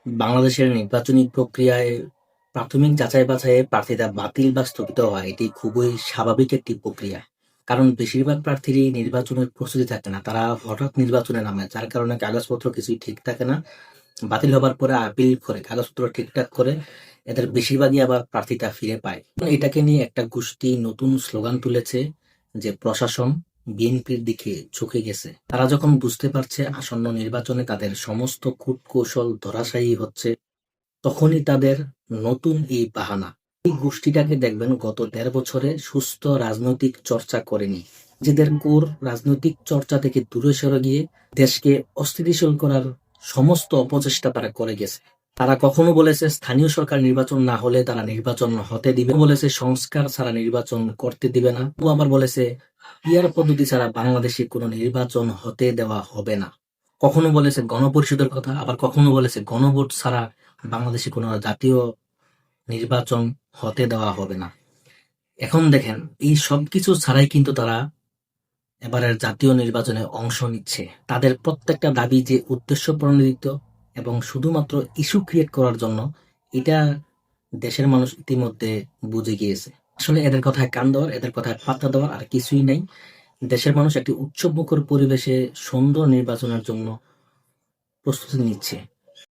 বাংলাদেশের নির্বাচনী প্রক্রিয়ায় প্রাথমিক যাচাই-বাছাইয়ে প্রার্থিতা বাতিল বা স্থগিত হওয়া এটি খুবই স্বাভাবিক একটি প্রক্রিয়া। কারণ বেশিরভাগ প্রার্থীরই নির্বাচনের প্রস্তুতি থাকে না। তারা হঠাৎ নির্বাচনে নামে। যার কারণে কাগজপত্র কিছুই ঠিক থাকে না। বাতিল হবার পরে আপিল করে কাগজপত্র ঠিকঠাক করে এদের বেশিরভাগই আবার প্রার্থিতা ফিরে পায়। এটাকে নিয়ে একটা গোষ্ঠী নতুন স্লোগান তুলেছে যে প্রশাসন বিএনপির দিকে ঝুঁকে গেছে। তারা যখন বুঝতে পারছে আসন্ন নির্বাচনে তাদের সমস্ত কূটকৌশল ধরাশায়ী হচ্ছে, তখনই তাদের নতুন এই বাহানা। এই গোষ্ঠীটাকে দেখবেন গত ১.৫ বছরে সুস্থ রাজনৈতিক চর্চা করেনি। নিজেদের কোর রাজনৈতিক চর্চা থেকে দূরে সরে গিয়ে দেশকে অস্থিতিশীল করার সমস্ত অপচেষ্টা তারা করে গেছে। তারা কখনো বলেছে স্থানীয় সরকার নির্বাচন না হলে তারা নির্বাচন হতে দিবে, বলেছে সংস্কার ছাড়া নির্বাচন করতে দিবে না, ও আবার বলেছে পিয়ার পদ্ধতি ছাড়া বাংলাদেশে কোনো নির্বাচন হতে দেওয়া হবে না। কখনো বলেছে গণপরিষদের কথা, আবার কখনো বলেছে গণভোট ছাড়া বাংলাদেশে কোনো জাতীয় নির্বাচন হতে দেওয়া হবে না। এখন দেখেন এই সবকিছু ছাড়াই কিন্তু তারা এবারের জাতীয় নির্বাচনে অংশ নিচ্ছে। তাদের প্রত্যেকটা দাবি যে উদ্দেশ্য প্রণোদিত এবং শুধুমাত্র ইস্যু ক্রিয়েট করার জন্য, এটা দেশের মানুষ ইতিমধ্যে বুঝে গিয়েছে। আসলে এদের কথায় কান দেওয়ার, এদের কথায় পাত্তা দেওয়ার আর কিছুই নাই। দেশের মানুষ একটি উৎসবমুখর পরিবেশে সুন্দর নির্বাচনের জন্য প্রস্তুতি নিচ্ছে।